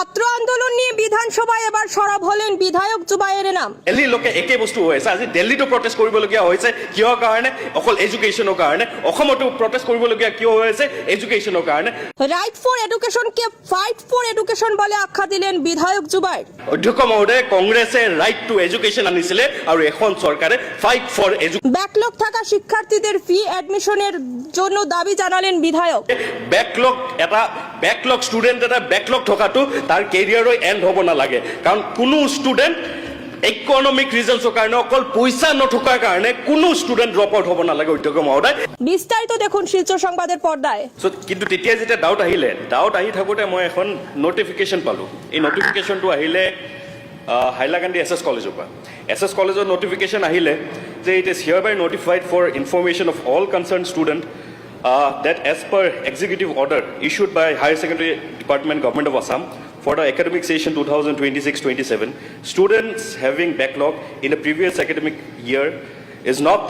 ছাত্ৰ আন্দোলন নিয়ে বিধানসভায় এবাৰ সৰব হলেন বিধায়ক জুবায়েৰ এনাম। দিল্লীৰ লোকে একে বস্তু হৈ আছে। আজি দিল্লীতো প্ৰটেষ্ট কৰিবলগীয়া হৈছে কিহৰ কাৰণে? অকল এডুকেশ্যনৰ কাৰণে। অসমতো প্ৰটেষ্ট কৰিবলগীয়া কিয় হৈ আছে? এডুকেশ্যনৰ কাৰণে। ৰাইট ফৰ এডুকেশনকে ফাইট ফৰ এডুকেশন বলে আখ্যা দিলেন বিধায়ক জুবায়েৰ। অধ্যক্ষ মহোদয়, কংগ্ৰেছে ৰাইট টু এডুকেশ্যন আনিছিলে আৰু এখন চৰকাৰে ফাইট ফৰ এডুকেশ্যন। ব্যাকলগ থাকা শিক্ষাৰ্থীদেৰ ফি অ্যাডমিশনেৰ জন্য দাবি জানালেন বিধায়ক। বেকলগ ষ্টুডেণ্ট এটা বেকলগ থকাটো তাৰ কেৰিয়াৰৰ এণ্ড হ'ব নালাগে, কাৰণ কোনো ষ্টুডেণ্ট ইকনমিক ৰিজনছৰ কাৰণে অকল পইচা নথকাৰ কাৰণে কোনো ষ্টুডেণ্ট ড্ৰপ আউট হ'ব নালাগে। অধ্যক্ষ মহোদয়, বিস্তারিত দেখুন শিলচর সংবাদের পর্দায়। কিন্তু তেতিয়া যেতিয়া ডাউট আহি থাকোঁতে মই এখন নটিফিকেশ্যন পালোঁ। এই নটিফিকেশ্যনটো আহিলে হাইলাকান্দি এছ এছ কলেজৰ পৰা। এছ এছ কলেজৰ নটিফিকেশ্যন আহিলে যে it is here by notified for information of all concerned student that as per executive order issued by Higher Secondary Department, Government of Assam, for the academic session 2026-27, students having backlog in a previous academic year is not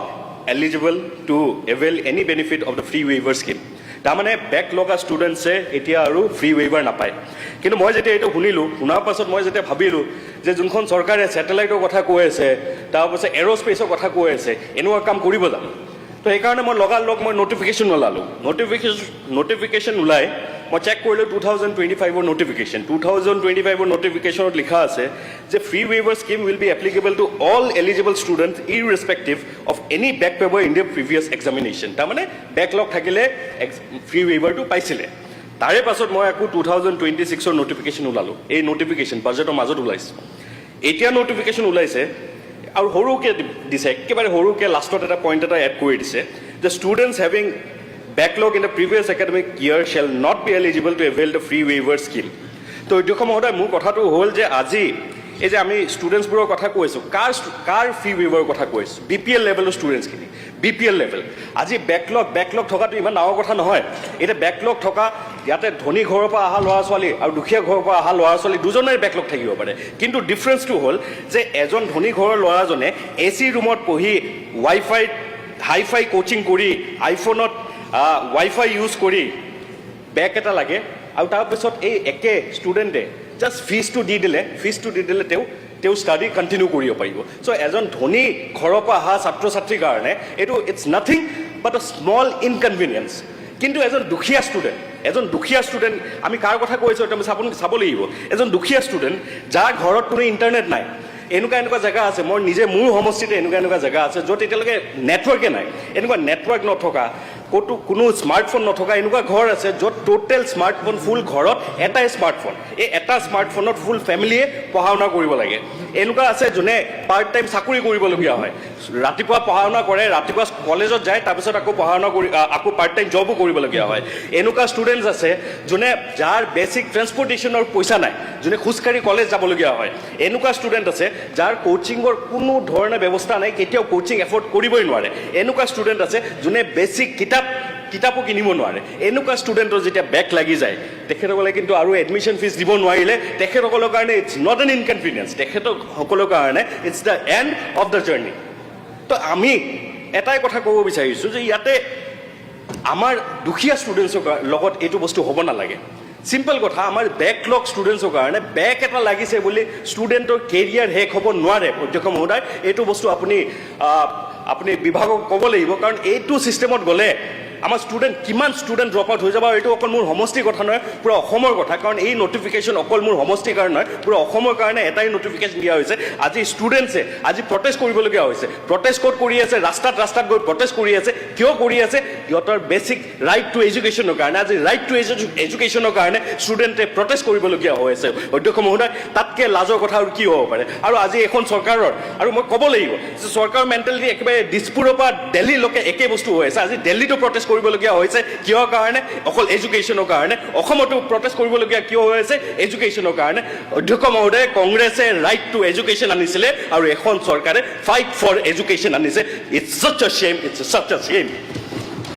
eligible to avail any benefit of the free waiver scheme. তাৰমানে back লগা ষ্টুডেণ্টছে এতিয়া আৰু free waiver নাপায়। কিন্তু মই যেতিয়া এইটো শুনাৰ পাছত মই যেতিয়া ভাবিলোঁ যে যোনখন চৰকাৰে ছেটেলাইটৰ কথা কৈ আছে, তাৰপাছত এৰ'স্পেচৰ কথা কৈ আছে, এনেকুৱা কাম কৰিব জানো? তো সেইকাৰণে মই লগালগ নটিফিকেশ্যন ওলালোঁ। নটিফিকেশ্যন ওলাই মই চেক কৰিলোঁ 2025 নটিফিকেশ্যন। 2025 নটিফিকেশ্যনত লিখা আছে যে free waiver scheme will be applicable to all eligible students irrespective of any back paper in the previous examination. তাৰমানে বেকলগ থাকিলে ফ্ৰী ৱেইভাৰটো পাইছিলে। তাৰে পাছত মই আকৌ 2026 নটিফিকেশ্যন ওলালোঁ। এই নটিফিকেশ্যন বাজেটৰ মাজত ওলাইছে। এতিয়া নটিফিকেশ্যন ওলাইছে আৰু সৰুকৈ দিছে, একেবাৰে সৰুকৈ লাষ্টত এটা পইণ্ট এটা এড কৰি দিছে যে students having backlog in the previous academic year shell not be eligible to avail the free waiver scheme. তো অধ্যক্ষ মহোদয়, মোৰ কথাটো হ'ল যে আজি এই যে আমি ষ্টুডেণ্টছবোৰৰ কথা কৈছোঁ, কাৰ ফ্ৰী ৱেইভাৰৰ কথা কৈছোঁ? BPL লেভেলৰ ষ্টুডেণ্টছখিনি। BPL level. আজি বেকলগ থকাটো ইমান ডাঙৰ কথা নহয়। এতিয়া বেকলগ থকা ইয়াতে ধনী ঘৰৰ পৰা অহা ল'ৰা ছোৱালী আৰু দুখীয়া ঘৰৰ পৰা অহা ল'ৰা ছোৱালী দুজনেই বেকলগ থাকিব পাৰে। কিন্তু ডিফাৰেঞ্চটো হ'ল যে এজন ধনী ঘৰৰ ল'ৰাজনে AC ৰুমত পঢ়ি হাই-ফাই কোচিং কৰি আইফোনত ৱাইফাই ইউজ কৰি বেক এটা লাগে, আৰু তাৰপিছত এই একে ষ্টুডেণ্টে জাষ্ট ফিজটো দি দিলে তেওঁ ষ্টাডি কণ্টিনিউ কৰিব পাৰিব। চ' এজন ধনী ঘৰৰ পৰা অহা ছাত্ৰ ছাত্ৰীৰ কাৰণে এইটো it's nothing but a small ইনকনভিনিয়েঞ্চ। কিন্তু এজন দুখীয়া ষ্টুডেণ্ট আমি কাৰ কথা কৈছোঁ এতিয়া আপুনি চাব লাগিব। এজন দুখীয়া ষ্টুডেণ্ট যাৰ ঘৰত কোনো ইণ্টাৰনেট নাই, এনেকুৱা জেগা আছে, মোৰ সমষ্টিতে এনেকুৱা জেগা আছে য'ত এতিয়ালৈকে নেটৱৰ্কে নাই। এনেকুৱা নেটৱৰ্ক নথকা, ক'তো কোনো স্মাৰ্টফোন নথকা এনেকুৱা ঘৰ আছে য'ত টোটেল স্মাৰ্টফোন ফুল ঘৰত এটাই স্মাৰ্টফোন। এই এটা স্মাৰ্টফোনত ফুল ফেমিলিয়ে পঢ়া শুনা কৰিব লাগে। এনেকুৱা আছে যোনে পাৰ্ট টাইম চাকৰি কৰিবলগীয়া হয়, ৰাতিপুৱা পঢ়া শুনা কৰে, ৰাতিপুৱা কলেজত যায়, তাৰপিছত আকৌ পঢ়া শুনা কৰি আকৌ পাৰ্ট টাইম জবো কৰিবলগীয়া হয়। এনেকুৱা ষ্টুডেণ্টছ আছে যাৰ বেছিক ট্ৰেন্সপৰ্টেশ্যনৰ পইচা নাই, যোনে খোজকাঢ়ি কলেজ যাবলগীয়া হয়। এনেকুৱা ষ্টুডেণ্ট আছে যাৰ কোচিঙৰ কোনো ধৰণৰ ব্যৱস্থা নাই, কেতিয়াও কোচিং এফৰ্ড কৰিবই নোৱাৰে। এনেকুৱা ষ্টুডেণ্ট আছে যোনে বেছিক কিতাপো কিনিব নোৱাৰে। এনেকুৱা ষ্টুডেণ্টৰ যেতিয়া বেক লাগি যায়, তেখেতসকলে কিন্তু আৰু এডমিশ্যন ফিজ দিব নোৱাৰিলে তেখেতসকলৰ কাৰণে ইটছ নট এন ইনকনভিনিয়েঞ্চ, তেখেতসকলৰ কাৰণে it's the end of the journey. তো আমি এটাই কথা ক'ব বিচাৰিছোঁ যে ইয়াতে আমাৰ দুখীয়া ষ্টুডেণ্টছৰ লগত এইটো বস্তু হ'ব নালাগে। চিম্পল কথা, আমাৰ বেকলগ ষ্টুডেণ্টছৰ কাৰণে বেক এটা লাগিছে বুলি ষ্টুডেণ্টৰ কেৰিয়াৰ শেষ হ'ব নোৱাৰে। অধ্যক্ষ মহোদয়, এইটো বস্তু আপুনি বিভাগক ক'ব লাগিব, কাৰণ এইটো ছিষ্টেমত গ'লে আমাৰ কিমান ষ্টুডেণ্ট ড্ৰপ আউট হৈ যাব। এইটো অকল মোৰ সমষ্টিৰ কথা নহয়, পূৰা অসমৰ কথা। কাৰণ এই নটিফিকেশ্যন অকল মোৰ সমষ্টিৰ কাৰণে নহয়, পূৰা অসমৰ কাৰণে এটাই নটিফিকেশ্যন দিয়া হৈছে। আজি ষ্টুডেণ্টছে প্ৰটেষ্ট কৰিবলগীয়া হৈছে। প্ৰটেষ্ট ক'ত কৰি আছে? ৰাস্তাত গৈ প্ৰটেষ্ট কৰি আছে। কিয় কৰি আছে? সিহঁতৰ বেছিক ৰাইট টু এডুকেশ্যনৰ কাৰণে। আজি ৰাইট টু এডুকেশ্যনৰ কাৰণে ষ্টুডেণ্টে প্ৰটেষ্ট কৰিবলগীয়া হৈ আছে। অধ্যক্ষ মহোদয়, তাতকৈ লাজৰ কথা আৰু কি হ'ব পাৰে? আৰু আজি এখন চৰকাৰৰ, আৰু মই ক'ব লাগিব যে চৰকাৰৰ মেণ্টেলিটি একেবাৰে দিছপুৰৰ পৰা দিল্লীলৈকে একে বস্তু হৈ আছে। আজি দিল্লীতো প্ৰটেষ্ট কৰিবলগীয়া হৈছে কিহৰ কাৰণে? অকল এডুকেশ্যনৰ কাৰণে। অসমতো প্ৰটেষ্ট কৰিবলগীয়া কিয় হৈ আছে? এডুকেশ্যনৰ কাৰণে। অধ্যক্ষ মহোদয়, কংগ্ৰেছে ৰাইট টু এডুকেশ্যন আনিছিলে আৰু এখন চৰকাৰে ফাইট ফৰ এডুকেশ্যন আনিছে। ইটছ ছাচ আ শ্বেম, ইটছ ছাচ আ শ্বেম।